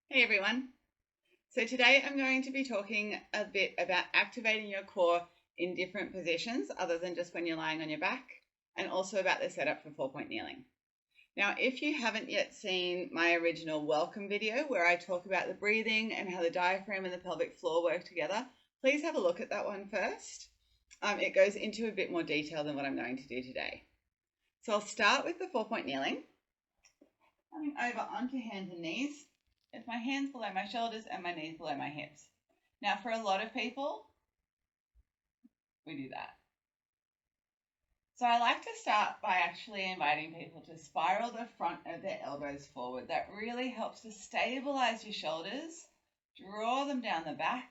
Hey everyone. So today I'm going to be talking a bit about activating your core in different positions other than just when you're lying on your back, and also about the setup for 4-point kneeling. Now, if you haven't yet seen my original welcome video where I talk about the breathing and how the diaphragm and the pelvic floor work together, please have a look at that one first. It goes into a bit more detail than what I'm going to do today. So I'll start with the 4-point kneeling, coming over onto hands and knees, with my hands below my shoulders and my knees below my hips. Now, for a lot of people, we do that. So I like to start by actually inviting people to spiral the front of their elbows forward. That really helps to stabilize your shoulders, draw them down the back,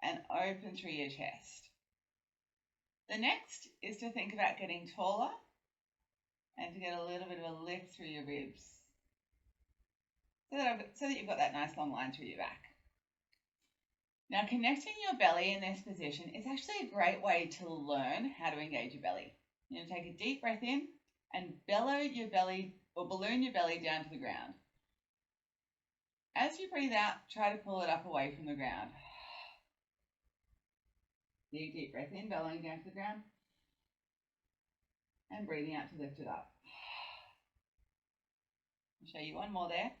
and open through your chest. The next is to think about getting taller and to get a little bit of a lift through your ribs, so that you've got that nice long line through your back. Now, connecting your belly in this position is actually a great way to learn how to engage your belly. You're going to take a deep breath in and bellow your belly or balloon your belly down to the ground. As you breathe out, try to pull it up away from the ground. Deep breath in, bellowing down to the ground, and breathing out to lift it up. I'll show you one more there.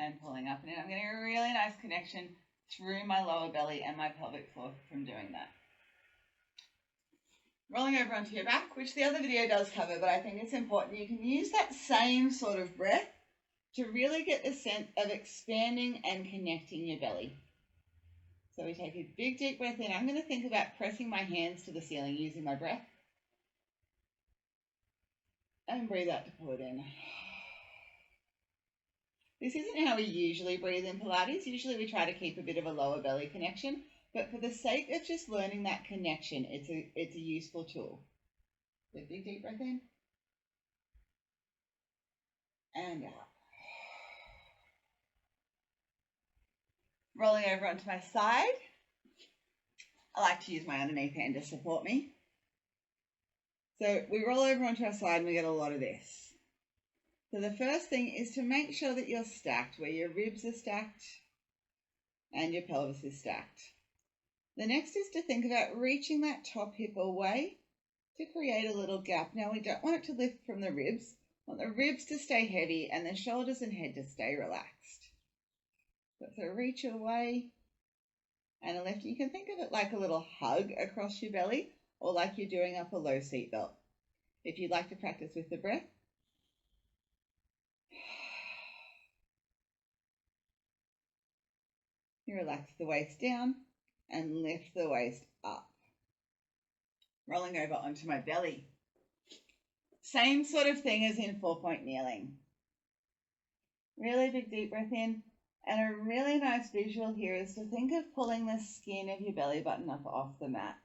And pulling up and in. I'm getting a really nice connection through my lower belly and my pelvic floor from doing that. Rolling over onto your back, which the other video does cover, but I think it's important. You can use that same sort of breath to really get the sense of expanding and connecting your belly. So we take a big deep breath in. I'm going to think about pressing my hands to the ceiling using my breath. And breathe out to pull it in. This isn't how we usually breathe in Pilates. Usually we try to keep a bit of a lower belly connection, but for the sake of just learning that connection, it's a useful tool. So big deep breath in and out. Rolling over onto my side. I like to use my underneath hand to support me. So we roll over onto our side and we get a lot of this. So the first thing is to make sure that you're stacked, where your ribs are stacked and your pelvis is stacked. The next is to think about reaching that top hip away to create a little gap. Now, we don't want it to lift from the ribs. We want the ribs to stay heavy and the shoulders and head to stay relaxed. So reach away and a lift. You can think of it like a little hug across your belly, or like you're doing up a low seat belt. If you'd like to practice with the breath, you relax the waist down and lift the waist up. Rolling over onto my belly. Same sort of thing as in 4-point kneeling. Really big deep breath in. And a really nice visual here is to think of pulling the skin of your belly button up off the mat.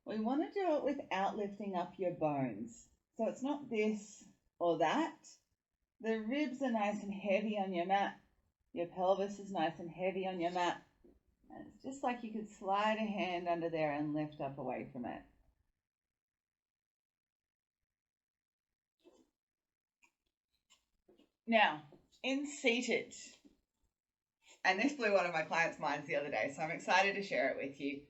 We want to do it without lifting up your bones. So it's not this or that. The ribs are nice and heavy on your mat. Your pelvis is nice and heavy on your mat. And it's just like you could slide a hand under there and lift up away from it. Now, in seated, and this blew one of my clients' minds the other day, so I'm excited to share it with you.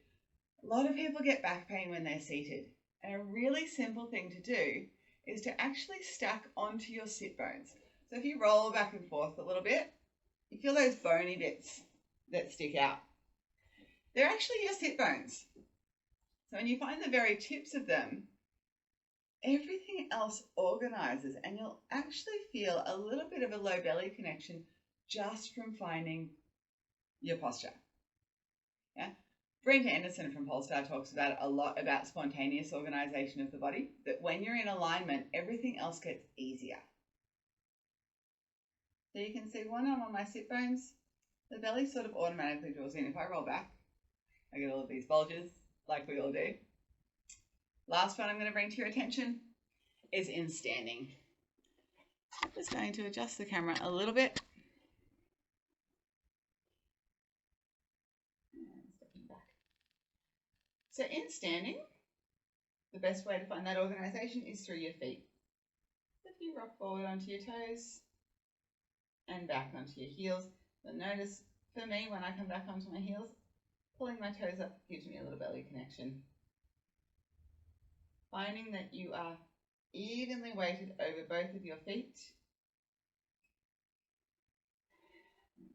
A lot of people get back pain when they're seated, and a really simple thing to do is to actually stack onto your sit bones. So if you roll back and forth a little bit, you feel those bony bits that stick out. They're actually your sit bones. So when you find the very tips of them, everything else organizes, and you'll actually feel a little bit of a low belly connection just from finding your posture. Yeah. Brent Anderson from Polestar talks about a lot about spontaneous organization of the body, that when you're in alignment, everything else gets easier. So you can see one arm on my sit bones, the belly sort of automatically draws in. If I roll back, I get all of these bulges like we all do. Last one I'm going to bring to your attention is in standing. I'm just going to adjust the camera a little bit. So in standing, the best way to find that organization is through your feet. If you rock forward onto your toes, and back onto your heels. You'll notice for me when I come back onto my heels, pulling my toes up gives me a little belly connection. Finding that you are evenly weighted over both of your feet.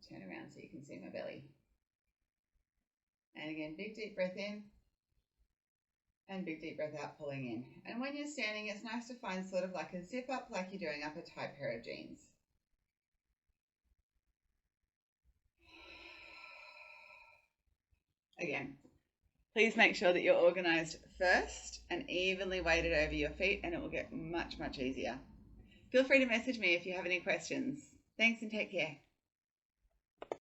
Turn around so you can see my belly. And again, big deep breath in and big deep breath out, pulling in. And when you're standing, it's nice to find sort of like a zip up, like you're doing up a tight pair of jeans. Again, please make sure that you're organized first and evenly weighted over your feet, and it will get much, much easier. Feel free to message me if you have any questions. Thanks and take care.